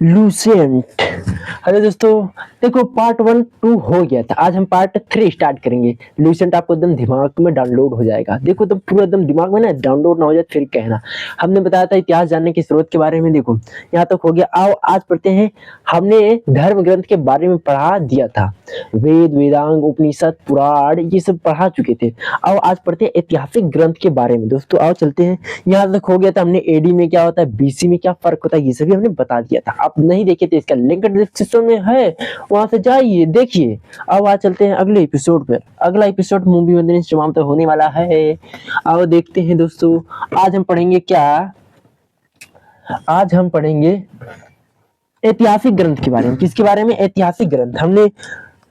Lucent. Hello दोस्तों, देखो part 1 2 हो गया था, आज हम पार्ट 3 स्टार्ट करेंगे। लूसेंट आपको एकदम दिमाग में डाउनलोड हो जाएगा। देखो तो पूरा एकदम दिमाग में ना डाउनलोड ना हो जाए फिर कहना। हमने बताया था इतिहास जानने की स्रोत के बारे में, देखो यहाँ तक हो गया। आओ आज पढ़ते हैं। हमने धर्म ग्रंथ के बारे में पढ़ा दिया था, वेद वेदांग उपनिषद पुराण ये सब पढ़ा चुके थे। आओ आज पढ़ते हैं ऐतिहासिक ग्रंथ के बारे में। दोस्तों आओ चलते हैं। यहाँ तक हो गया था, हमने एडी में क्या होता है, बीसी में क्या फर्क होता है, ये सभी हमने बता दिया था। आप नहीं देखे थे, इसका लिंक डिस्क्रिप्शन में है, वहां से जाइए देखिए। अब आज चलते हैं अगले एपिसोड पर। अगला एपिसोड मूवी मंदिर समाप्त होने वाला है। आओ देखते हैं दोस्तों, आज हम पढ़ेंगे क्या। आज हम पढ़ेंगे ऐतिहासिक ग्रंथ के बारे में। किसके बारे में? ऐतिहासिक ग्रंथ। हमने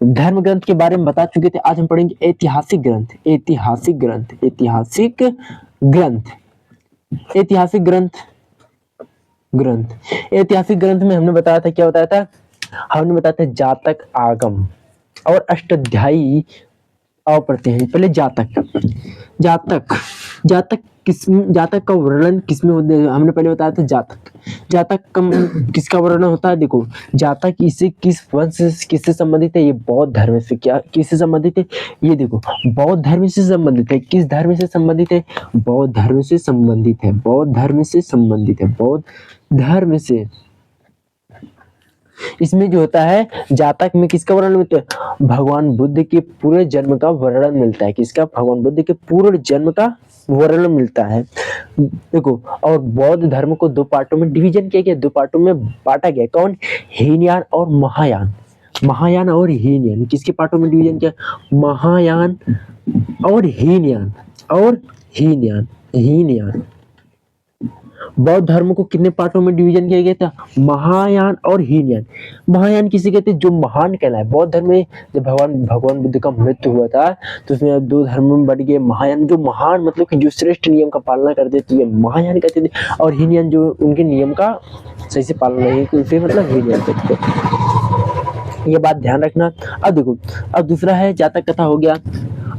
धर्म ग्रंथ के बारे में बता चुके थे, आज हम पढ़ेंगे ऐतिहासिक ग्रंथ। ऐतिहासिक ग्रंथ, ऐतिहासिक ग्रंथ, ऐतिहासिक ग्रंथ। ऐतिहासिक ग्रंथ में हमने बताया था, क्या बताया था? हमने बताया था जातक, आगम और अष्टाध्यायी। आओ पढ़ते हैं पहले जातक। जातक का वर्णन किसमें होता है? हमने पहले बताया था जातक का किसका वर्णन होता है। देखो जातक इसे किस वंश से किससे संबंधित है? ये बौद्ध धर्म से। क्या किससे संबंधित है? ये देखो बौद्ध धर्म से संबंधित है। किस धर्म से संबंधित है? बौद्ध धर्म से संबंधित है। बौद्ध धर्म से संबंधित है। बौद्ध धर्म से। इसमें जो होता है जातक में किसका वर्णन मिलता है? भगवान बुद्ध के पूरे जन्म का वर्णन मिलता है। किसका? भगवान बुद्ध के पूरे जन्म का वर्णन मिलता है। देखो, और बौद्ध धर्म को दो पार्टों में डिवीजन किया गया, दो पार्टों में बांटा गया। कौन? हीनयान और महायान। महायान और हीनयान। किसके पार्टों में डिवीजन किया? महायान और हीनयान। और हीनयान। बौद्ध धर्म को कितने पार्टों में डिवीजन किया गया था? महायान और हीनयान। महायान किसे कहते हैं? जो महान कहलाए। बौद्ध धर्म में जब भगवान बुद्ध का मृत्यु हुआ था तो उसमें दो धर्म में बढ़ गए। महायान जो महान मतलब कि जो श्रेष्ठ नियम का पालना करते थे महायान कहते थे, और हीनयान जो उनके नियम का सही से पालना नहीं करते मतलब हीनयान कहते थे। ये बात ध्यान रखना। अब देखो, अब दूसरा है जातक कथा हो गया।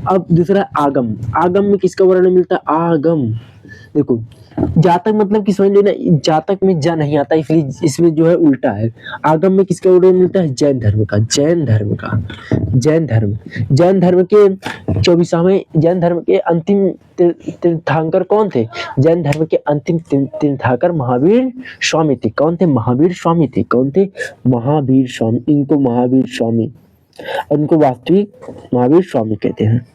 अब दूसरा आगम। आगम में किसका वर्णन मिलता है? आगम। देखो जातक मतलब कि समझ लेना, जातक में जा नहीं आता इसलिए इसमें जो है उल्टा है। आगम में किसका वर्णन मिलता है? जैन धर्म का। जैन धर्म के 24वें जैन धर्म के अंतिम तीर्थंकर कौन थे? जैन धर्म के अंतिम तीर्थंकर महावीर स्वामी थे। कौन थे? महावीर स्वामी थे। कौन थे? महावीर स्वामी। इनको महावीर स्वामी, उनको वास्तविक महावीर स्वामी कहते हैं।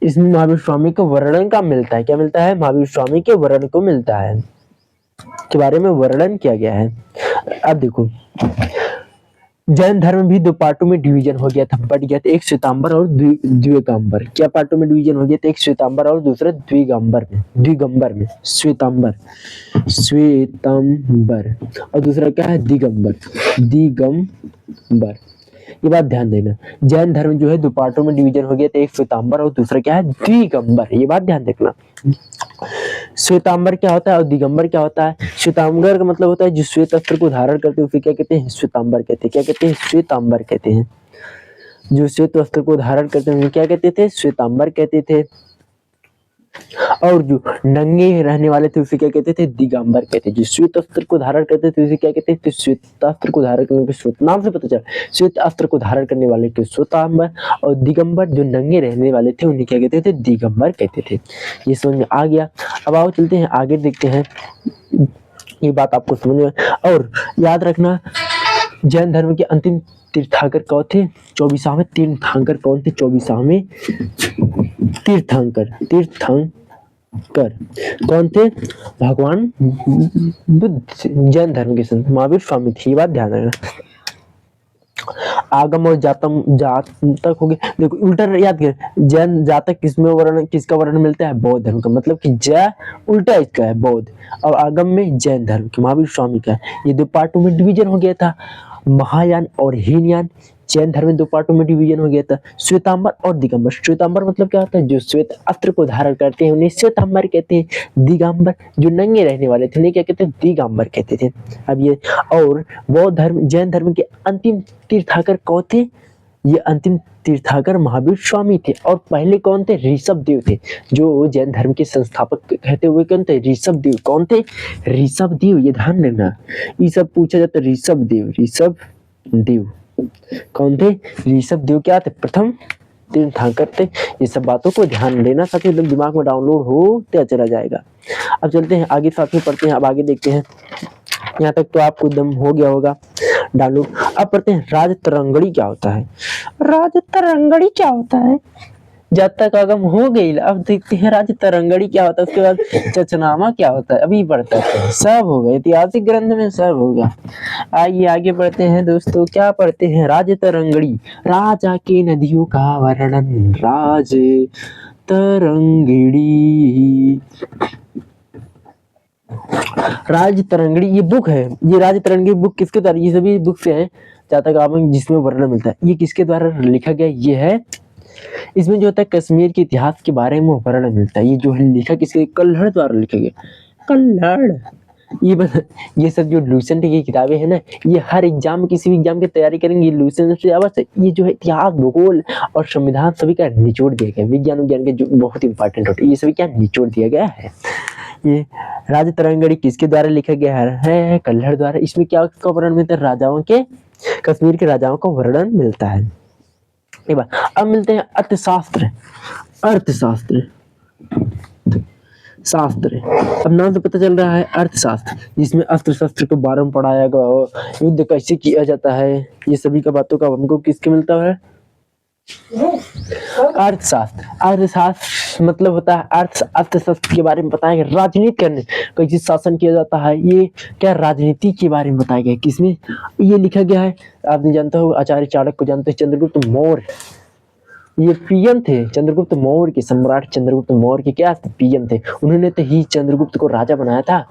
इसमें महावीर स्वामी का वर्णन का मिलता है। क्या मिलता है? महावीर स्वामी के वर्णन को मिलता है, के बारे में वर्णन किया गया है। अब देखो, जैन धर्म भी दो पार्टों में डिवीजन हो गया था, बढ़ गया था। एक श्वेतांबर और द्विगंबर। क्या पार्टों में डिवीजन हो गया था? एक श्वेतांबर और दूसरा द्विगंबर में। श्वेतांबर और दूसरा क्या है? दिगंबर। ये बात ध्यान देना। जैन धर्म जो है दो पार्टों में डिवीजन हो गया था, एक श्वेतांबर और दूसरा क्या है? द्विगंबर। ये बात ध्यान रखना। श्वेतांबर क्या होता है और दिगंबर क्या होता है? श्वेतांबर का मतलब होता है जो श्वेत वस्त्र को धारण करते हैं उसे क्या कहते हैं? श्वेतांबर कहते हैं। क्या कहते हैं? श्वेतांबर कहते हैं। जो श्वेत वस्त्र को धारण करते हैं उन्हें क्या कहते थे? श्वेतांबर कहते थे। और जो नंगे रहने वाले थे उसे क्या कहते थे? दिगंबर कहते थे। जो श्वेत अस्त्र को धारण करते थे उसे क्या कहते थे? श्वेत अस्त्र को धारण करने के श्वेत नाम से पता चला, श्वेत अस्त्र को धारण करने वाले थे श्वेतांबर, और दिगंबर जो नंगे रहने वाले थे उन्हें क्या कहते थे? दिगंबर कहते थे। ये समझ में आ गया। अब आओ चलते हैं आगे, देखते हैं ये बात आपको समझ में। और याद रखना, जैन धर्म के अंतिम तीर्थंकर कौन थे? 24वें तीर्थंकर कौन थे? 24वें तीर्थंकर कौन थे? भगवान बुद्ध। जैन धर्म के संत महावीर स्वामी थे। ये बात ध्यान रखना। आगम और जातक हो गए। देखो उल्टा याद कर, जैन जातक किसका वर्णन मिलता है? बौद्ध धर्म का। मतलब कि जय उल्टा इसका है बौद्ध, और आगम में जैन धर्म के महावीर स्वामी का। ये दो पार्टों में डिवीजन हो गया था, महायान और हीनयान। जैन धर्म में दो पार्टों में डिवीजन हो गया था, श्वेतांबर और दिगंबर। श्वेतांबर मतलब क्या होता है? जो श्वेत अस्त्र को धारण करते हैं उन्हें श्वेतांबर कहते हैं। दिगंबर जो नंगे रहने वाले थे उन्हें क्या कहते हैं? दिगंबर कहते थे। अब ये और बौद्ध धर्म जैन धर्म के अंतिम तीर्थंकर कौन थे? ये अंतिम तीर्थाकर महावीर स्वामी थे। और पहले कौन थे? ऋषभ देव थे, जो जैन धर्म के संस्थापक कहते हुए कौन थे? ऋषभ देव। कौन थे? ऋषभ देव। ये ध्यान रखना, ये सब पूछा जाता है। ऋषभ देव, ऋषभ देव कौन थे? ऋषभ देव क्या थे? प्रथम तीर्थंकर थे। ये सब बातों को ध्यान देना, साथ ही एकदम दिमाग में डाउनलोड होते चला जाएगा। अब चलते हैं आगे, साथ में पढ़ते हैं। अब आगे देखते हैं, यहाँ तक तो आपको एकदम हो गया होगा डाउनलोड। अब पढ़ते हैं राजतरंगड़ी क्या होता है। राजतरंगड़ी क्या होता है? जब तक आगम हो गई, अब देखते हैं राजतरंगड़ी क्या होता है। उसके बाद चचनामा क्या होता है, अभी पढ़ते हैं। सब होगा, ऐतिहासिक ग्रंथ में सब होगा। आइए आगे बढ़ते हैं दोस्तों। क्या पढ़ते हैं? राजतरंगड़ी, राजा के नदियों का वर्णन। राज तरंगिणी, राजतरंगिणी ये बुक है। ये राजतरंगिणी बुक किसके द्वारा? ये सभी बुक से है जहाँ तक आप, जिसमें वर्णन मिलता है। ये किसके द्वारा लिखा गया? ये है, इसमें जो होता है कश्मीर के इतिहास के बारे में वर्णन मिलता है। ये जो है लिखा किसके? कल्हड़ द्वारा लिखा गया। कल्हड़। ये सब जो लूसेंट की किताबें हैं ना, ये हर एग्जाम, किसी भी एग्जाम की तैयारी करेंगे, ये लूसेंट से अवश्य, ये जो है इतिहास, भूगोल और संविधान सभी का निचोड़ दिया गया। विज्ञान के जो बहुत इंपॉर्टेंट होते हैं, ये सभी क्या निचोड़ दिया गया है। ये राजतरंगड़ी किसके द्वारा लिखा गया है? कल्हड़ द्वारा। इसमें क्या का वर्णन मिलता है? राजाओं के, कश्मीर के राजाओं का वर्णन मिलता है। एक बार अब मिलते हैं अर्थशास्त्र। अर्थशास्त्र, शास्त्र, अब नाम से पता चल रहा है अर्थशास्त्र, जिसमें अस्त्र शस्त्र के बारे में पढ़ाया गया, युद्ध कैसे किया जाता है, ये सभी का बातों का हमको किसके मिलता है? अर्थशास्त्र। अर्थशास्त्र मतलब होता है अर्थशास्त्र के बारे में बताया गया। राजनीति करने कैसे शासन किया जाता है, ये क्या राजनीति के बारे में बताया गया। किसमें ये लिखा गया है? आपने जानता हो आचार्य चाणक्य को जानते हैं, चंद्रगुप्त मौर्य ये पीएम थे। चंद्रगुप्त मौर्य के, सम्राट चंद्रगुप्त मौर्य के क्या पीएम थे। उन्होंने तो ही चंद्रगुप्त को राजा बनाया था।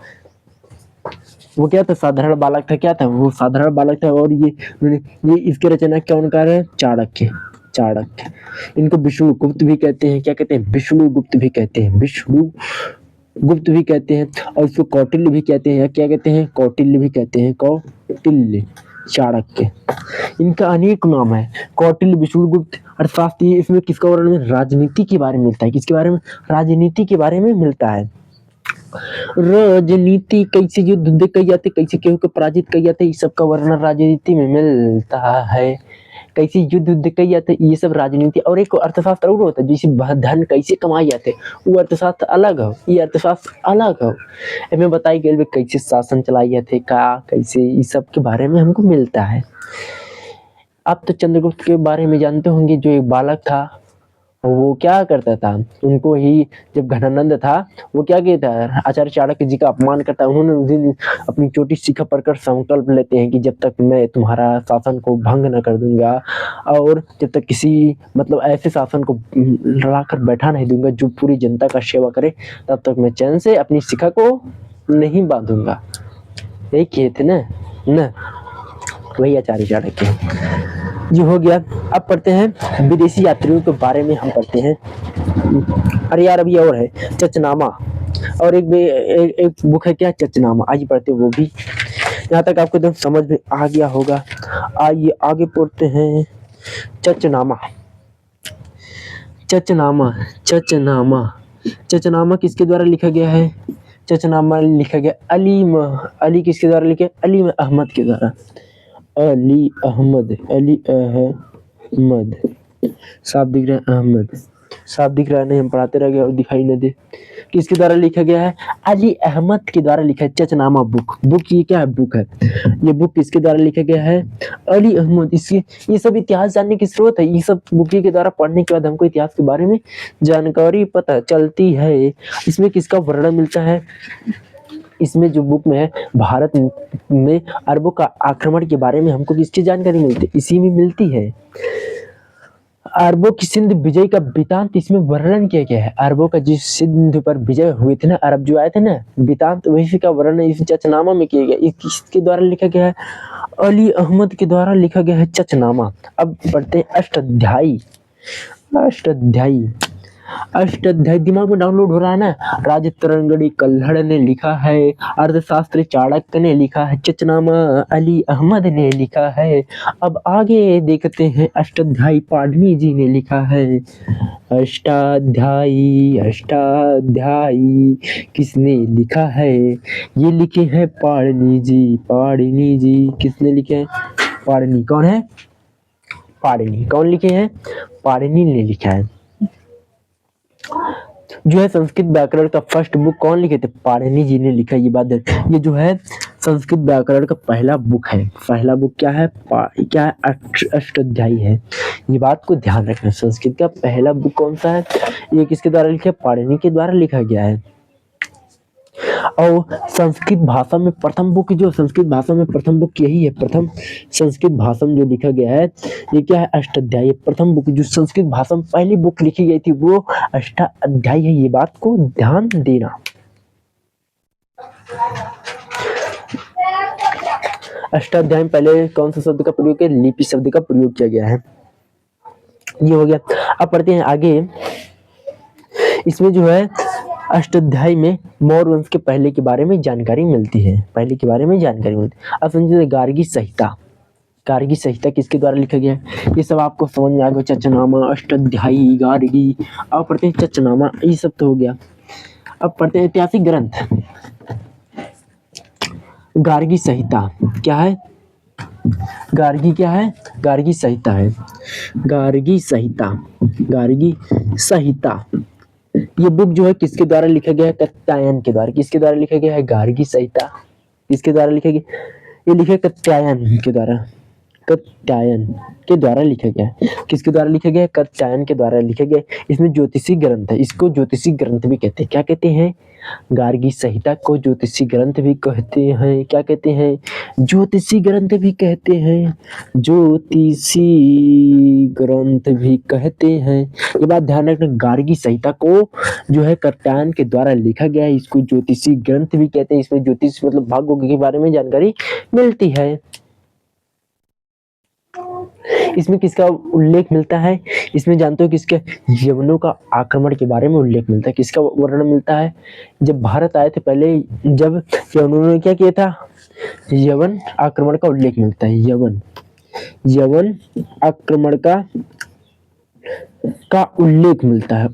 वो क्या था? साधारण बालक था। क्या था वो? साधारण बालक था। और ये इसके रचना कौन कर रहे हैं? चाणक्य। चाणक्य। इनको विष्णुगुप्त भी कहते हैं। क्या कहते हैं? विष्णुगुप्त भी कहते हैं। विष्णुगुप्त भी कहते हैं। और इसको कौटिल्य भी कहते हैं। क्या कहते हैं? कौटिल्य भी कहते हैं। कौटिल्य, चाणक्य, इनका अनेक नाम है। कौटिल्य, विष्णुगुप्त। अर्थशास्त्र इसमें किसका वर्णन? राजनीति के बारे में मिलता है। किसके बारे में? राजनीति के बारे में मिलता है। राजनीति, कैसे युद्ध कही जाते, कैसे केहू को पराजित कही जाते, इस सब का वर्णन राजनीति में मिलता है। कैसे युद्ध कही जाते, ये सब राजनीति। और एक अर्थशास्त्र और होता है, जैसे धन कैसे कमाए जाते, वो अर्थशास्त्र अलग हो, ये अर्थशास्त्र अलग हो। इसमें बताई गई कैसे शासन चलाए जाते, का कैसे, इस सब के बारे में हमको मिलता है। आप तो चंद्रगुप्त के बारे में जानते होंगे, जो एक बालक था वो क्या करता था, उनको ही जब घनानंद था वो क्या किया था? आचार्य चाणक्य जी का अपमान करता है। उन्होंने उस दिन अपनी चोटी शिखा पढ़कर संकल्प लेते हैं कि जब तक मैं तुम्हारा शासन को भंग न कर दूंगा, और जब तक किसी मतलब ऐसे शासन को लाकर बैठा नहीं दूंगा जो पूरी जनता का सेवा करे, तब तक मैं चैन से अपनी शिखा को नहीं बांधूंगा। यही किए थे ना वही आचार्य चाणक्य जी। हो गया। अब पढ़ते हैं विदेशी यात्रियों के बारे में हम पढ़ते हैं। अरे यार अभी और है चचनामा, और एक बुक है क्या? चचनामा। आज पढ़ते हैं वो भी। यहाँ तक आपको एकदम समझ में आ गया होगा। आइए आगे पढ़ते हैं। चचनामा। चचनामा, चचनामा, चचनामा किसके द्वारा लिखा गया है? चचनामा लिखा गया अली किसके द्वारा लिखा? अली अहमद के द्वारा। अली अहमद, अली अहमद, साफ दिख रहा है? अहमद साफ दिख रहा है? नहीं, हम पढ़ाते रह गए और दिखाई न दे। किसके द्वारा लिखा गया है? अली अहमद के द्वारा लिखा है। चचनामा बुक ये क्या है? बुक है। ये बुक किसके द्वारा लिखा गया है? अली अहमद। इसकी ये सब इतिहास जानने की जरूरत है। ये सब बुक के द्वारा पढ़ने के बाद हमको इतिहास के बारे में जानकारी पता चलती है। इसमें किसका वर्णन मिलता है? इसमें जो बुक में है, भारत में अरबों का आक्रमण के बारे में हमको किसकी जानकारी मिलती है? इसी में मिलती है। अरबों की सिंध विजय का वृतांत इसमें वर्णन किया गया है। अरबों का जिस सिंध पर विजय हुए थे ना, अरब जो आए थे ना, वृतांत वही का वर्णन इस चचनामा में किया गया। किसके द्वारा लिखा गया है? अली अहमद के द्वारा लिखा गया है चचनामा। अब पढ़ते हैं अष्टाध्यायी। अष्टाध्यायी, अष्टाध्यायी दिमाग में डाउनलोड हो रहा है ना। राजतरंगड़ी कल्हड़ ने लिखा है, अर्थशास्त्री चाणक्य ने लिखा है, चचनामा अली अहमद ने लिखा है। अब आगे देखते हैं अष्टाध्यायी पाणिनि जी ने लिखा है। अष्टाध्यायी अष्टाध्यायी किसने लिखा है? ये लिखे हैं पाणिनि जी। पाणिनि जी किसने लिखे हैं? पाणिनि कौन है? पाणिनि कौन लिखे हैं? पाणिनि ने लिखा है। जो है संस्कृत व्याकरण का फर्स्ट बुक कौन लिखे थे? पाणिनि जी ने लिखा। ये बात है। ये जो है संस्कृत व्याकरण का पहला बुक है। पहला बुक क्या है? क्या है? अष्टाध्यायी है। ये बात को ध्यान रखना। संस्कृत का पहला बुक कौन सा है? ये किसके द्वारा लिखा है? पाणिनि के द्वारा लिखा गया है। और संस्कृत भाषा में प्रथम बुक, जो संस्कृत भाषा में प्रथम बुक यही है। प्रथम संस्कृत भाषा में जो लिखा गया है ये क्या है? अष्टाध्यायी। प्रथम बुक जो संस्कृत भाषा में पहली बुक लिखी गई थी वो अष्टाध्यायी है। ये बात को ध्यान देना। अष्टाध्यायी में पहले कौन सा शब्द का प्रयोग किया? लिपि शब्द का प्रयोग किया गया है। ये हो गया। अब पढ़ते हैं आगे। इसमें जो है अष्टाध्यायी में मौर्य वंश के पहले के बारे में जानकारी मिलती है। पहले के बारे में जानकारी मिलती है। अब समझिए गार्गी संहिता। गार्गी संहिता किसके द्वारा लिखा गया है? ये सब आपको समझ में आ गया। चचनामा, अष्टाध्यायी, गार्गी। अब पढ़ते हैं चचनामा। ये सब तो हो गया। अब पढ़ते हैं ऐतिहासिक ग्रंथ। गार्गी संहिता क्या है? गार्गी क्या है? गार्गी संहिता है। गार्गी संहिता। गार्गी संहिता ये बुक जो है किसके द्वारा लिखा गया है? कात्यायन के द्वारा। किसके द्वारा लिखा गया है? गार्गी संहिता किसके द्वारा लिखा गया? ये लिखा है कात्यायन के द्वारा। कात्यायन के द्वारा लिखा गया है। किसके द्वारा लिखा गया है? कात्यायन के द्वारा लिखा गया है। इसमें ज्योतिषी ग्रंथ है। इसको ज्योतिषी ग्रंथ भी कहते हैं। क्या कहते हैं? गार्गी संहिता को ज्योतिषी ग्रंथ भी कहते हैं। क्या कहते हैं? ज्योतिषी ग्रंथ भी कहते हैं। ज्योतिषी ग्रंथ भी कहते हैं। ये बात ध्यान रखना। गार्गी संहिता को जो है कात्यायन के द्वारा लिखा गया है। इसको ज्योतिषी ग्रंथ भी कहते हैं। इसमें ज्योतिष मतलब भाग्यों के बारे में जानकारी मिलती है। इसमें किसका उल्लेख मिलता है? इसमें जानते हो किसके? यवनों का आक्रमण के बारे में उल्लेख मिलता है। किसका वर्णन मिलता है? जब भारत आए थे पहले, जब यवनों ने क्या किया था? यवन आक्रमण का उल्लेख मिलता है। यवन आक्रमण का उल्लेख मिलता है।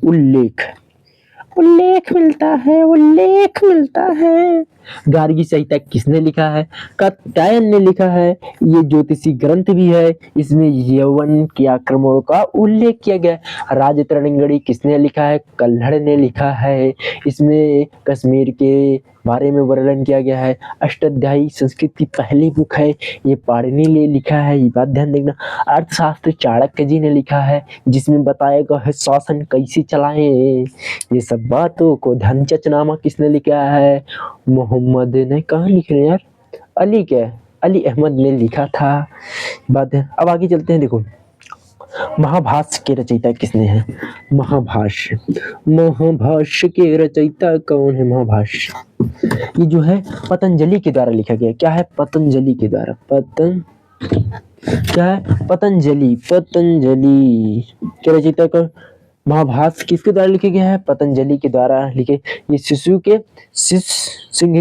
उल्लेख मिलता है। गार्गी संहिता किसने लिखा है? कात्यायन ने लिखा है। ये ज्योतिषी ग्रंथ भी है। इसमें यवन के आक्रमणों का उल्लेख किया गया है। राजतरंगड़ी किसने लिखा है? कल्हड़ ने लिखा है। इसमें कश्मीर के बारे में वर्णन किया गया है। अष्टाध्यायी संस्कृत की पहली बुक है। ये पाणिनि ने लिखा है। ये बात ध्यान देखना। अर्थशास्त्र चाणक्य जी ने लिखा है, जिसमें बताया गया है शासन कैसे चलाएं। ये सब बातों को ध्यान। चचनामा किसने लिखा है? मोहम्मद ने। कहाँ लिखे यार? अली क्या? अली अहमद ने लिखा था। बात है। अब आगे चलते हैं। देखो महाभाष्य के रचयिता किसने हैं? महाभाष्य के रचयिता कौन है? महाभाष्य ये जो है पतंजलि के द्वारा लिखा गया। क्या है? पतंजलि के द्वारा। क्या है? पतंजलि के रचयिता का महाभाष्य किसके द्वारा लिखे गया है? पतंजलि के द्वारा लिखे। ये सिंह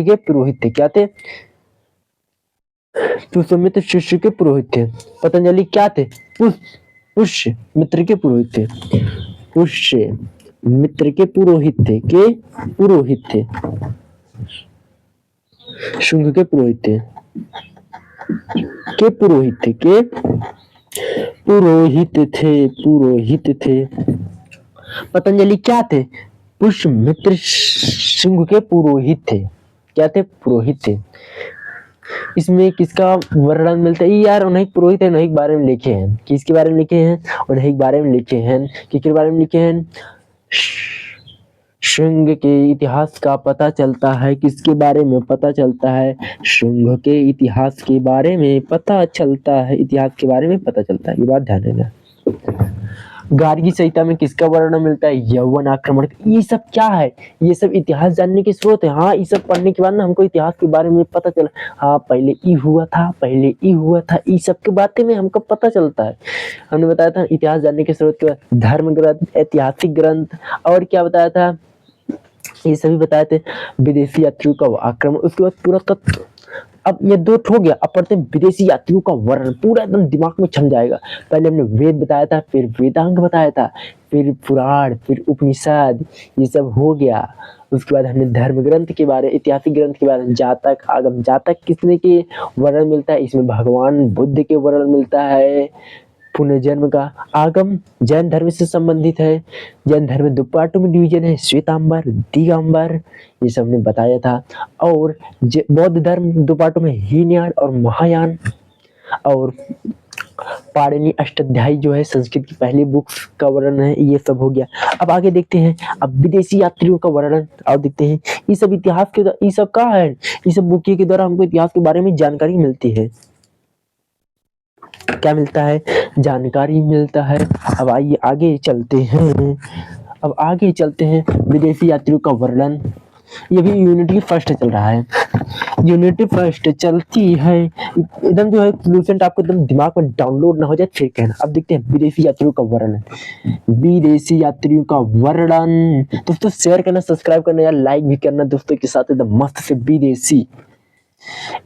के पुरोहित थे। क्या थे? पुष्यमित्र शिष्य के पुरोहित थे। पतंजलि क्या थे? पुष्य मित्र के पुरोहित थे। पुष्य मित्र के पुरोहित थे। शुंग के पुरोहित थे। पुरोहित थे। पतंजलि क्या थे? पुष्य मित्र शुंग के पुरोहित थे। क्या थे? पुरोहित थे। इसमें किसका वर्णन मिलता है? यार उन्हीं पुरोहित है, उन्हीं के बारे में लिखे हैं। किसके बारे में लिखे हैं? उन्हीं के बारे में लिखे हैं। किसके बारे में लिखे हैं? शुंग के इतिहास का पता चलता है। किसके बारे में पता चलता है? शुंग के इतिहास के बारे में पता चलता है। इतिहास के बारे में पता चलता है। ये बात ध्यान देना। गार्गी संहिता में किसका वर्णन मिलता है? यौवन आक्रमण। ये सब क्या है? ये सब इतिहास जानने के स्रोत है। हाँ, ये सब पढ़ने के बाद ना हमको इतिहास के बारे में पता चला, हाँ पहले ई हुआ था, पहले ई हुआ था, ये सब की बातें में हमको पता चलता है। हमने बताया था इतिहास जानने के स्रोत के बाद धर्म ग्रंथ, ऐतिहासिक ग्रंथ, और क्या बताया था, ये सभी बताए थे। विदेशी यात्रियों का आक्रमण, उसके बाद पुरातत्व। अब ये दो हो गया। अब पढ़ते हैं विदेशी यात्रियों का वर्णन, पूरा एकदम दिमाग में छम जाएगा। पहले हमने वेद बताया था, फिर वेदांग बताया था, फिर पुराण, फिर उपनिषद, ये सब हो गया। उसके बाद हमने धर्म ग्रंथ के बारे, ऐतिहासिक ग्रंथ के बारे में, जातक आगम। जातक किसने के वर्णन मिलता है? इसमें भगवान बुद्ध के वर्णन मिलता है। पुनर्जन्म का आगम जैन धर्म से संबंधित है। जैन धर्म दो पार्टों में डिवीजन है, श्वेतांबर, दिगंबर, ये सब ने बताया था। और बौद्ध धर्म दो पार्टों में, हीनयान और महायान। और पाणिनि अष्टाध्यायी जो है संस्कृत की पहली बुक्स का वर्णन है। ये सब हो गया। अब आगे देखते हैं, अब विदेशी यात्रियों का वर्णन और देखते हैं। ये सब इतिहास के, ये सब का है, ये सब बुक के द्वारा हमको इतिहास के बारे में जानकारी मिलती है। क्या मिलता है? जानकारी मिलता है। अब आइए आगे चलते हैं। अब आगे चलते हैं, विदेशी यात्रियों का वर्णन। ये भी यूनिटी फर्स्ट चल रहा है, यूनिटी फर्स्ट चलती है एकदम, जो है फ्लुएंट आपको एकदम दिमाग में डाउनलोड ना हो जाए फिर कहना। अब देखते हैं विदेशी यात्रियों का वर्णन। विदेशी यात्रियों का वर्णन, दोस्तों शेयर करना, सब्सक्राइब करना या लाइक भी करना दोस्तों के साथ, एकदम मस्त से। विदेशी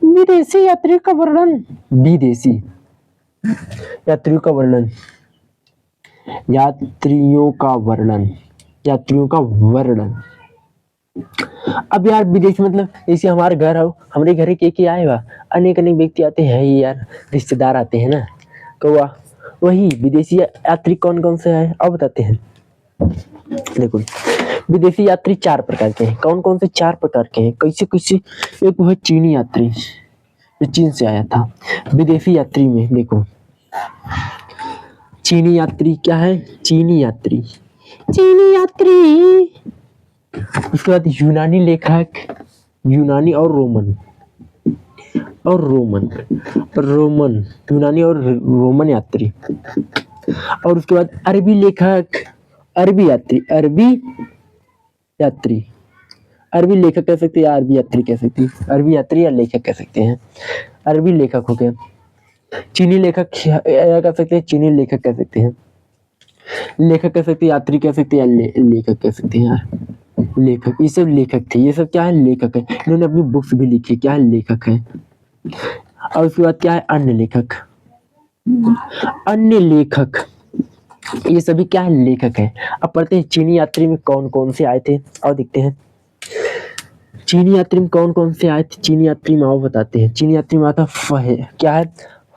विदेशी यात्रियों का वर्णन, विदेशी यात्रियों का वर्णन, यात्रियों का वर्णन, यात्रियों का वर्णन। अब यार विदेश मतलब जैसे हमारे घर हो, हमारे घर के आए हुआ अनेक अनेक व्यक्ति आते हैं यार, रिश्तेदार आते हैं ना, तो वही विदेशी यात्री कौन कौन से है अब बताते हैं। देखो विदेशी यात्री चार प्रकार के हैं। कौन कौन से चार प्रकार के हैं, कैसे कैसे? एक वो है चीनी यात्री, जो चीन से आया था। विदेशी यात्री में देखो, चीनी यात्री क्या है? चीनी यात्री, चीनी यात्री। उसके बाद यूनानी लेखक, यूनानी और रोमन, और रोमन यूनानी और रोमन यात्री। और उसके बाद अरबी लेखक, अरबी यात्री, अरबी यात्री, अरबी लेखक कह सकते हैं या अरबी यात्री कह सकते हैं, अरबी यात्री या लेखक कह सकते हैं। अरबी लेखक हो गया। चीनी लेखक कह सकते हैं, चीनी लेखक कह सकते हैं, लेखक कह सकते हैं, यात्री कह सकते हैं, या लेखक कह सकते हैं यार, लेखक। ये सब लेखक थे, ये सब क्या है? लेखक है। इन्होंने अपनी बुक्स भी लिखी, क्या है? लेखक है। और उसके बाद क्या है? अन्य लेखक, अन्य लेखक, ये सभी क्या है? लेखक है। अब पढ़ते हैं चीनी यात्री में कौन कौन से आए थे और देखते हैं चीनी यात्री में कौन कौन से आए थे। चीनी यात्री में आओ बताते हैं। चीनी यात्री में आता क्या है?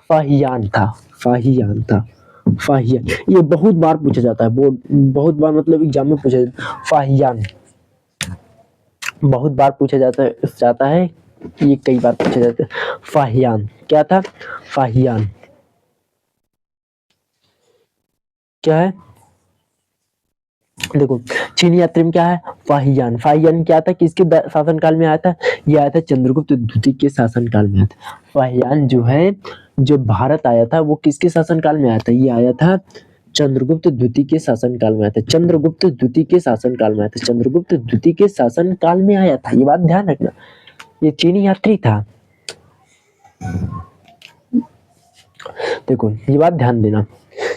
फाहियान था, फाहियान था, फाहियान। ये बहुत बार पूछा जाता है, बहुत बार मतलब एग्जाम में पूछा जाता है। फाहियान बहुत बार पूछा जाता है, ये कई बार पूछा जाता है। फाहियान क्या था? फाहियान क्या है? देखो चीनी यात्री में क्या है? फाहियान। फाहियान क्या था? किसके शासनकाल में आया था? ये आया था चंद्रगुप्त द्वितीय के शासनकाल में आया था। फाहियान जो है, जो भारत आया था, वो किसके शासनकाल में आया था? ये आया था चंद्रगुप्त द्वितीय के शासनकाल में आया था। चंद्रगुप्त द्वितीय के शासनकाल में आया था। चंद्रगुप्त द्वितीय के शासनकाल में आया था, ये बात ध्यान रखना। ये चीनी यात्री था। देखो ये बात ध्यान देना,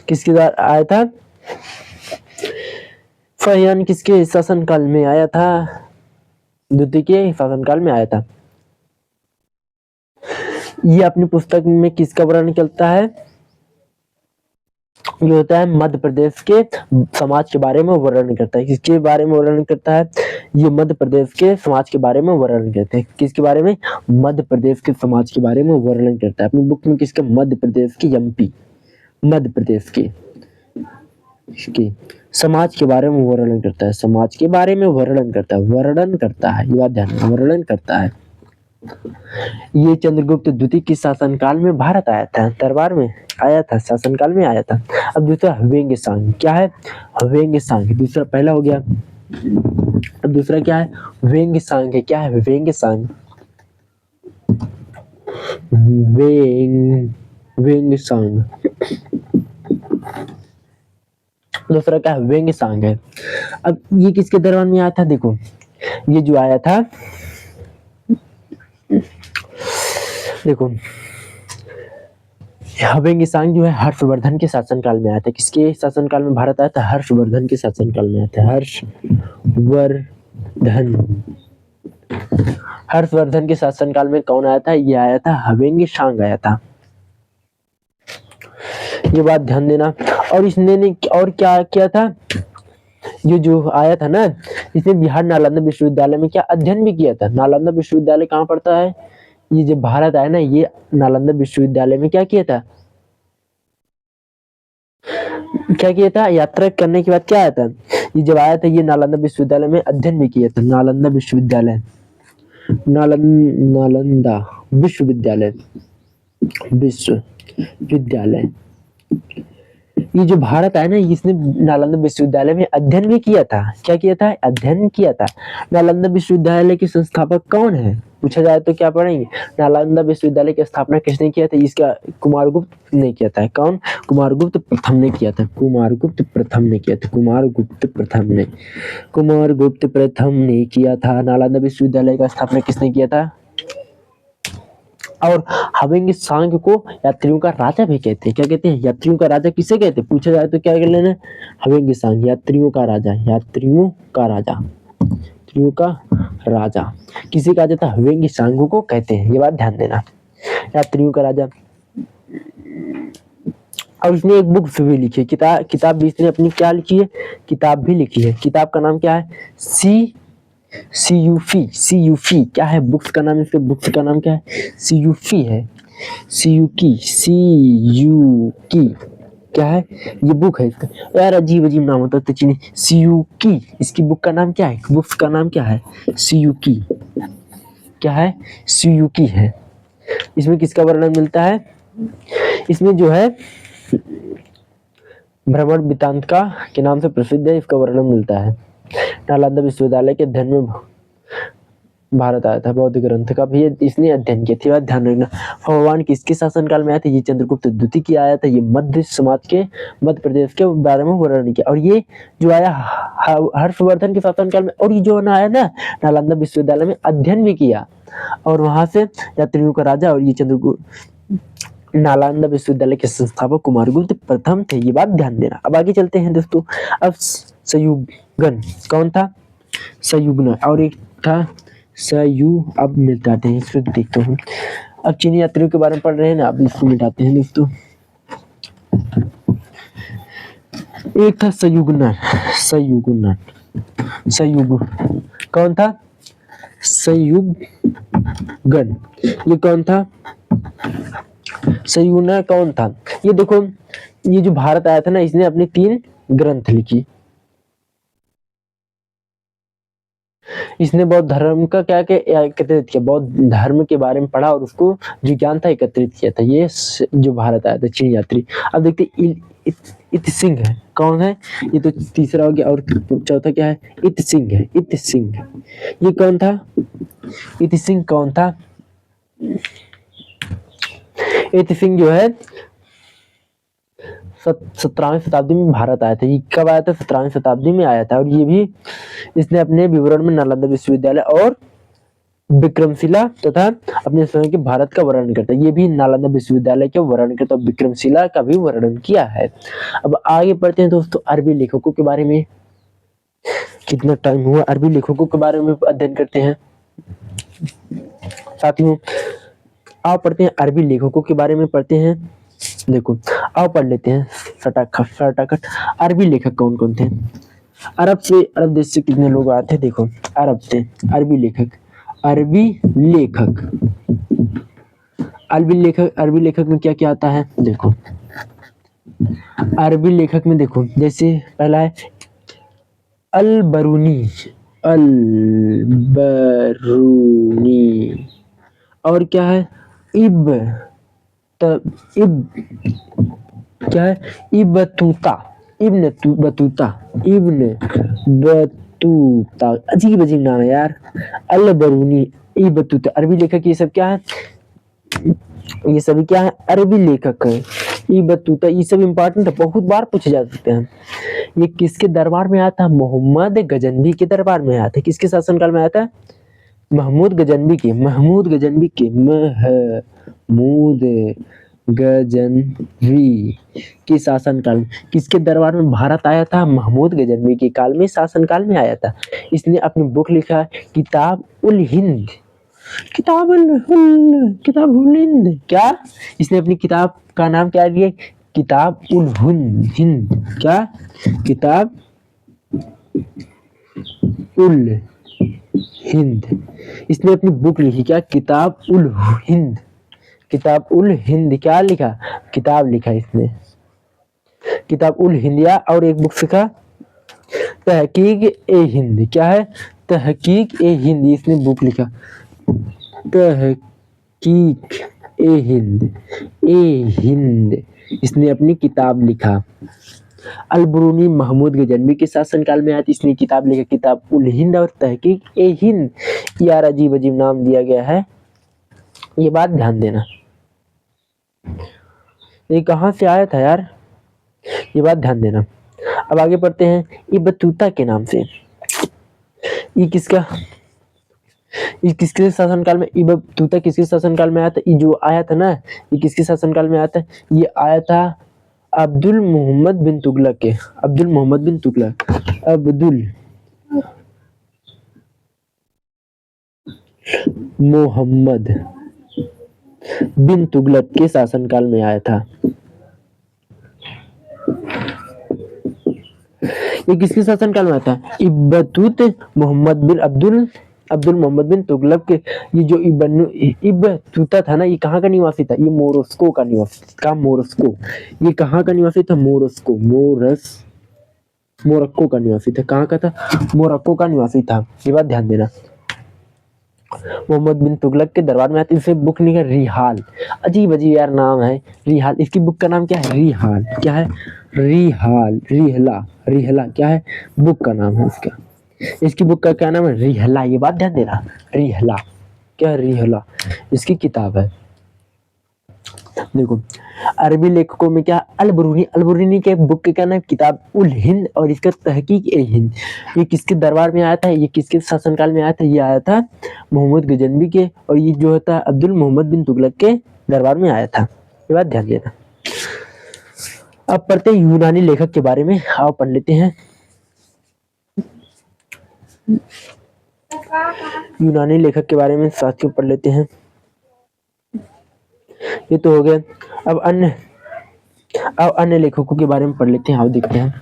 किसके द्वारा आया था? फाहियान किसके शासनकाल में आया था? द्वितीय के शासनकाल में आया था। ये अपनी पुस्तक में किसका वर्णन करता है? ये होता है मध्य प्रदेश के समाज के बारे में वर्णन करता है। किसके बारे में वर्णन करता है? ये मध्य प्रदेश के समाज के बारे में वर्णन करते हैं। किसके बारे में? मध्य प्रदेश के समाज के बारे में वर्णन करता है। अपनी बुक में किसके? मध्य प्रदेश के एमपी, मध्य प्रदेश के समाज के बारे में वर्णन करता है। समाज के बारे में वर्णन करता है, वर्णन करता है, ये बात ध्यान रखना, वर्णन करता है। ये चंद्रगुप्त द्वितीय के शासनकाल में भारत आया था, दरबार में आया था, शासनकाल में आया था। अब दूसरा ह्वेंग सांग, क्या है? ह्वेंग सांग, दूसरा पहला हो गया। अब दूसरा क्या है? ह्वेंग सांग है। क्या है? ह्वेंग सांग, ह्वेंग सांग, दूसरा क्या है, व्यंग्य सांग है। अब ये किसके दरबार में आया था, देखो ये जो आया था, देखो व्यंग्य सांग जो है हर्षवर्धन के शासनकाल में आया था। किसके शासनकाल में भारत आया था, हर्षवर्धन के शासनकाल में आया था। हर्षवर्धन के शासनकाल में कौन आया था, ये आया था व्यंग्य सांग आया था। ये बात ध्यान देना। और इसने ने और क्या किया था, ये जो आया था ना, इसने बिहार नालंदा विश्वविद्यालय में क्या अध्ययन भी किया था। नालंदा विश्वविद्यालय कहाँ पड़ता है, ये जब भारत आया ना, ये नालंदा विश्वविद्यालय में क्या किया था, यात्रा करने के बाद क्या आया था, ये जब आया था, ये नालंदा विश्वविद्यालय में अध्ययन भी किया था। नालंदा विश्वविद्यालय, नालंदा विश्वविद्यालय, ये जो भारत आया ना, इसने नालंदा विश्वविद्यालय में अध्ययन भी किया था। क्या किया था, अध्ययन किया था। नालंदा विश्वविद्यालय के संस्थापक कौन है, पूछा जाए तो क्या पढ़ेंगे, नालंदा विश्वविद्यालय की स्थापना किसने किया था, इसका कुमारगुप्त ने किया था। कौन, कुमारगुप्त प्रथम ने किया था। कुमारगुप्त प्रथम ने किया था। नालंदा विश्वविद्यालय का स्थापना किसने किया था। और व्यंग्य सांग को यात्रियों का राजा भी कहते हैं। क्या कहते हैं, यात्रियों का राजा किसे कहते हैं, पूछा जाए तो क्या कर लेना, व्यंग्य सांग यात्रियों का राजा किसे कहा जाता है, व्यंग्य सांग को कहते हैं। ये बात ध्यान देना, यात्रियों का राजा। और उसने एक बुक भी लिखी है, किताब भी इसने अपनी क्या लिखी है, किताब भी लिखी है। किताब का नाम क्या है, सीयूफी क्या है, बुक्स का नाम, इसके बुक्स का नाम क्या है, सीयूफी है। सीयूकी क्या है, ये बुक है इसका। यार अजीब नाम होता है चीनी। सीयूकी, इसकी बुक का नाम क्या है, बुक्स का नाम क्या है, सीयूकी। क्या है, सीयूकी है। इसमें किसका वर्णन मिलता है, इसमें जो है भ्रमण वृत्तांत का के नाम से प्रसिद्ध है, इसका वर्णन मिलता है। नालंदा विश्वविद्यालय के अध्ययन में भारत आया था, बौद्ध ग्रंथ का भी इसने अध्ययन किया था। ध्यान रखना, भगवान किसके शासनकाल में आया था, ये चंद्रगुप्त द्वितीय की आया था। ये मध्य समाज के, मध्य प्रदेश के बारे में वर्णन किया। और ये जो आया हर्षवर्धन के शासनकाल में, और ये जो आया ना, नालंदा विश्वविद्यालय में अध्ययन भी किया, और वहां से यात्रियों का राजा। और ये नालंदा विश्वविद्यालय के संस्थापक कुमारगुप्त प्रथम थे। ये बात ध्यान देना। अब आगे चलते हैं दोस्तों। अब संयुगन कौन था, संयुगन, और एक था अब मिटाते हैं, इसको देखते हैं। अब चीनी यात्रियों के बारे में पढ़ रहे हैं ना, अब इसको मिटाते हैं दोस्तों। एक था संयुगन कौन था, संयुगन, ये कौन था, संयुगन कौन था। ये देखो, ये जो भारत आया था ना, इसने अपने 3 ग्रंथ लिखी। इसने बौद्ध धर्म का क्या एकत्रित किया, बौद्ध धर्म के बारे में पढ़ा और उसको जो ज्ञान था एकत्रित किया था। ये जो भारत आया था चीनी यात्री। अब देखते इत सिंह है, कौन है, ये तो तीसरा हो गया। और चौथा क्या है, इत सिंह है। ये कौन था, इत सिंह कौन था, इत सिंह जो है 17वीं शताब्दी में भारत आया था। ये कब आया था, 17वीं शताब्दी में आया था। और ये भी इसने अपने विवरण में नालंदा विश्वविद्यालय और विक्रमशिला तथा अपने समय के भारत का वर्णन करता है। ये भी नालंदा विश्वविद्यालय के वर्णन करता है, विक्रमशिला का भी वर्णन किया है। अब आगे बढ़ते हैं दोस्तों, अरबी लेखकों के बारे में। कितना टाइम हुआ, अरबी लेखकों के बारे में अध्ययन करते हैं साथियों। आओ पढ़ते हैं, अरबी लेखकों के बारे में पढ़ते हैं। देखो आओ पढ़ लेते हैं फटाफट। अरबी लेखक कौन कौन थे, अरब देश से कितने लोग आए थे, देखो अरब से। अरबी लेखक में क्या क्या आता है, देखो अरबी लेखक में देखो, जैसे पहला है अल बरूनी, और क्या है इब्न बतूता, अजीब नाम है यार। अल बरूनी, इब्न बतूता, अरबी लेखक। ये सब क्या है, ये सभी क्या है, अरबी लेखक है। ई बतूता, ये सब इम्पोर्टेंट है, बहुत बार पूछे जा सकते हैं। ये किसके दरबार में आया था? मोहम्मद गजनवी के दरबार में आया था। किसके शासनकाल में आया था? महमूद गजनवी के, महमूद गजनवी के, महमूद गजनवी के शासनकाल में। किसके दरबार में भारत आया था? महमूद गजनवी के काल में, शासनकाल में आया था। इसने अपनी बुक लिखा किताब उल हिंद, किताब उल किताब उल हिंद। क्या? इसने अपनी किताब का नाम क्या दिया? किताब उल हिंद। क्या? किताब उल हिंद। इसने अपनी बुक लिखी क्या? किताब उल हिंद। किताब उल हिंद क्या लिखा? किताब लिखा इसने, किताब उल हिंदिया। और एक बुक लिखा तहकीक ए हिंद। क्या है? तहकीक ए हिंद। इसने बुक लिखा तहकीक ए हिंद, ए हिंद। इसने अपनी किताब लिखा। अलबरूनी महमूद गजनवी के शासनकाल में आया, इसने किताब लिखा किताब उल हिंद और तहकीक ए हिंद। यार अजीब अजीब नाम दिया गया है, ये बात ध्यान देना। ये कहाँ से आया था यार, ये बात ध्यान देना। अब आगे पढ़ते हैं ये बतूता के नाम से। ये किसका, ये किसके शासनकाल में, ये बतूता किसके शासनकाल में आया था? ये जो आया था ना, ये किसके शासनकाल में आया था? ये आया था अब्दुल मोहम्मद बिन तुगलक के, अब्दुल मोहम्मद बिन तुगलक, अब्दुल मोहम्मद बिन तुगलक के शासनकाल में आया था। ये किसके शासनकाल में आया था? इब्बतूत मोहम्मद बिन अब्दुल मोहम्मद बिन तुगलक के। ये जो इब्बतूता था ना, ये कहाँ का निवासी था? ये मोरस्को का निवासी था। मोरस्को, ये कहाँ का निवासी था? मोरस्को, मोरक्को का निवासी था। कहाँ का था? मोरक्को का निवासी था। ये बात ध्यान देना। मोहम्मद बिन तुगलक के दरबार में आते, इसे बुक लिखा रिहाल। अजीब अजीब यार नाम है, रिहाल। इसकी बुक का नाम क्या है? रिहाल। क्या है? रिहाल, रिहला, रिहला क्या है? बुक का नाम है इसका। इसकी बुक का क्या नाम है? रिहला। ये बात ध्यान देना, रिहला। क्या है? रिहला इसकी किताब है। देखो अरबी लेखकों में क्या, अलबरूनी के बुक के क्या नाम? किताब उल हिंद और इसका तहकीक ए हिंद। ये किसके दरबार में आया था? ये किसके शासनकाल में आया था? ये आया था मोहम्मद गजनवी के, और ये जो था अब्दुल मोहम्मद बिन तुगलक के दरबार में आया था। ये बात ध्यान देना। अब पढ़ते हैं यूनानी लेखक के बारे में। आओ पढ़ लेते हैं यूनानी लेखक के बारे में, साथियों पढ़ लेते हैं। ये तो हो गया। अब अन्य लेखकों के बारे में पढ़ लेते हैं। आओ देखते हैं।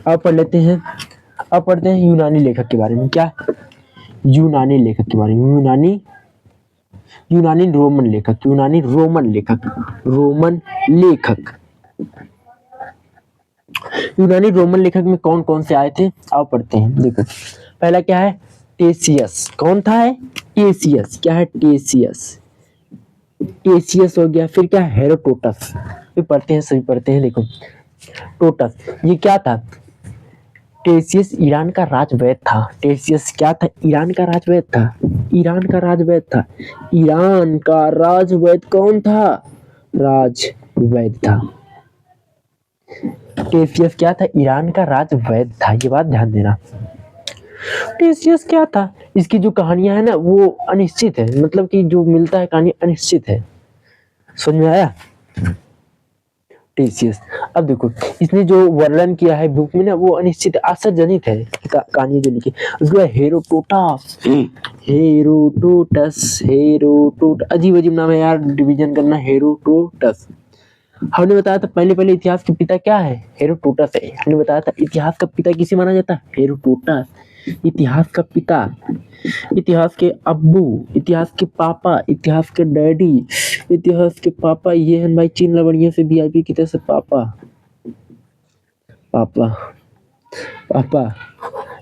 अब पढ़ते हैं यूनानी लेखक के बारे में। क्या? यूनानी लेखक के बारे में। यूनानी रोमन लेखक, यूनानी रोमन लेखक में कौन कौन से आए थे? आओ पढ़ते हैं। देखो पहला क्या है? टेसियस। कौन था? है टेसियस। क्या है? टेसियस हो गया। फिर क्या? हेरोडोटस। फिर पढ़ते हैं, सभी पढ़ते हैं। देखो टोटस, ये क्या था? टेसियस ईरान का राजवैद था। टेसियस क्या था? ईरान का राजवैद था। ईरान का राजवैद कौन था? राजवैद था। टेसियस क्या था? ईरान का राजवैद था। ये बात ध्यान देना। टेसियस क्या था? इसकी जो कहानियां है ना, वो अनिश्चित है, मतलब कि जो मिलता है कहानी अनिश्चित है। समझ में आया? टेसियस। अब देखो इसने जो वर्णन किया है बुक में ना, वो अनिश्चित आश्चर्यजनित है कहानी जो लिखी। उसके बाद हेरोटोटस, अजीब अजीब नाम है यार, डिवीजन करना। हेरोटोटस हमने बताया था पहले इतिहास के पिता क्या है? हेरोटोटस है। हमने बताया था इतिहास का पिता किसे माना जाता है? हेरोटोटस। इतिहास का पिता, इतिहास के अब्बू, इतिहास के पापा, इतिहास के डैडी, इतिहास के पापा ये हैं भाई, चीन लवड़िया से वीआईपी की तरह से पापा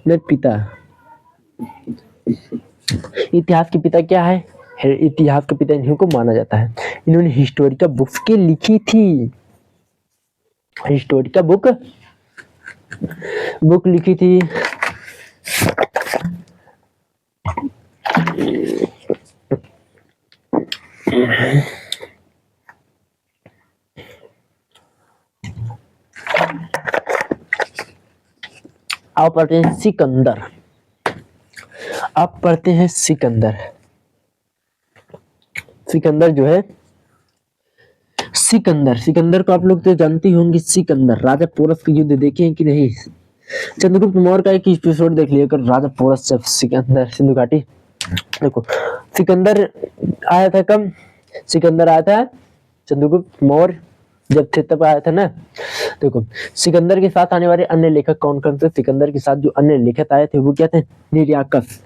न पिता। इतिहास के पिता क्या है? इतिहास का पिता इन्हीं को माना जाता है। इन्होंने हिस्टोरिका बुक्स की लिखी थी। हिस्टोरिका बुक लिखी थी। आप पढ़ते हैं सिकंदर। आप पढ़ते हैं सिकंदर। सिकंदर जो है, सिकंदर को आप लोग तो जानते होंगे। सिकंदर राजा पोरस के युद्ध देखे हैं कि नहीं? चंद्रगुप्त मौर्य का एक एपिसोड देख लिया कर, राजा पोरस जब सिकंदर सिंधु घाटी। देखो सिकंदर आया था कब? सिकंदर आया था चंद्रगुप्त मौर्य जब थे तब आया था ना। देखो सिकंदर के साथ आने वाले अन्य लेखक कौन कौन थे? सिकंदर के साथ जो अन्य लेखक आए थे वो क्या थे? निर्याकस।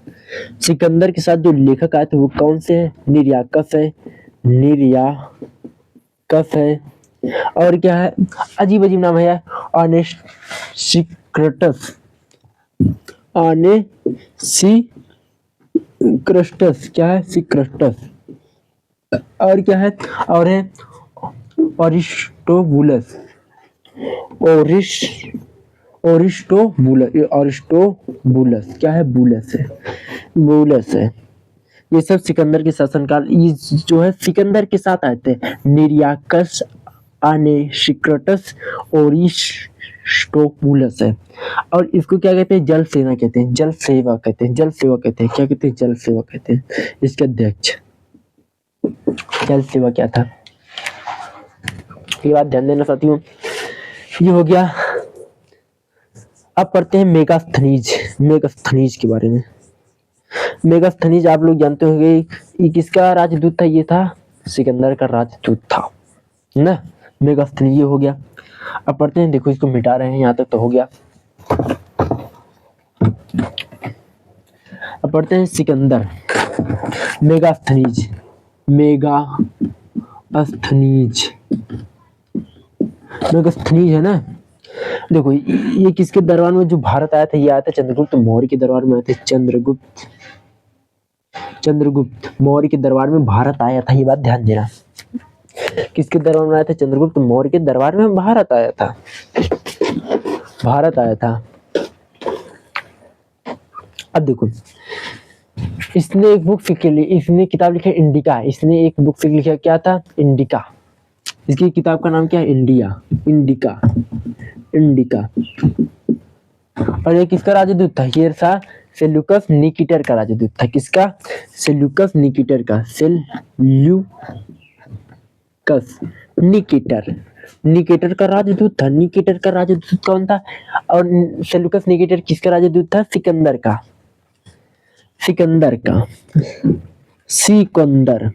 सिकंदर के साथ जो लेखक आए थे वो कौन से हैं? निर्याकस है, निर्याकस है, और क्या है? अजीब अजीब नाम है यार। अनेसिक्राटस, अनेसिक्राटस, क्या है? सिक्राटस। और क्या है? और है अरिस्टोबुलस, अरिस्टोबुलस, क्या है? बुलस है, बुलस है। ये सब सिकंदर के शासनकाल, ये जो है सिकंदर के साथ आए थे। निर्याकस, अनेसिक्राटस, अरिस्टोबुलस है। और इसको क्या कहते हैं? जल सेना कहते हैं, जल सेवा कहते हैं, जल सेवा कहते हैं। क्या कहते हैं? जल सेवा कहते हैं। इसके अध्यक्ष। जल सेवा क्या था? ये बात ध्यान देना साथियों। ये हो गया। अब पढ़ते हैं मेगास्थनीज। मेगास्थनीज के बारे में। मेगास्थनीज आप लोग जानते होंगे, ये किसका राजदूत था? ये था सिकंदर का राजदूत था ना। मेगास्थनीज ये हो गया। अब पढ़ते हैं, देखो इसको मिटा रहे हैं, यहाँ तक तो हो गया। अब पढ़ते हैं सिकंदर। मेगास्थनीज, मेगास्थनीज, मेगास्थनीज है ना। देखो ये किसके दरबार में जो भारत आया था? ये आया था चंद्रगुप्त मौर्य के दरबार में आए थे। चंद्रगुप्त मौर्य के दरबार में भारत आया था, ये बात ध्यान देना। किसके दरबार में आया था? चंद्रगुप्त मौर्य के दरबार में भारत आया था, भारत आया था। अब देखो इसने एक बुक लिखी, इसने किताब लिखी इंडिका। इसने एक बुक लिखा, क्या था? इंडिका। इसकी किताब का नाम क्या है? India, indica, indica. और ये किसका राजदूत था? ये था सेल्यूकस निकेटर का राजदूत था। किसका? सेल्यूकस निकेटर का। सेल्यूकस निकेटर, निकेटर का राजदूत था। निकेटर का राजदूत कौन था? और सेल्यूकस निकेटर किसका राजदूत था? सिकंदर का, सिकंदर का, सिकंदर,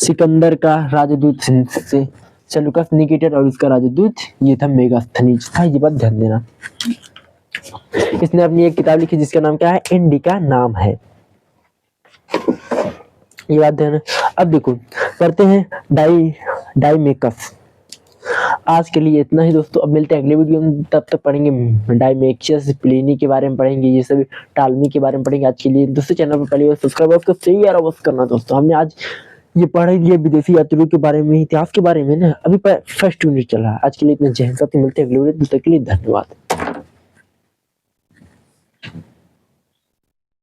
सिकंदर का राजदूत से सेल्यूकस निकेटर, और इसका राजदूत ये था मेगास्थनीज था। ये बात ध्यान देना। इसने अपनी एक किताब लिखी जिसका नाम क्या है? इंडिका नाम है, ये बात ध्यान। अब देखो पढ़ते हैं डाइमेकस। आज के लिए इतना ही दोस्तों। अब मिलते हैं अगले वीडियो में, तब तक पढ़ेंगे डाइमेक्सियस, प्लिनी के बारे में पढ़ेंगे, ये सभी टालमी के बारे में पढ़ेंगे। आज के लिए दूसरे चैनल पर पहले सब्सक्राइब उसको शेयर अवश्य करना दोस्तों। हमने आज ये पढ़ा ये विदेशी यात्रियों के बारे में, इतिहास के बारे में ना। अभी फर्स्ट यूनिट चल रहा है। आज के लिए इतना। जय हिंद साथी, मिलते हैं अगले वीडियो, तब तक के लिए धन्यवाद।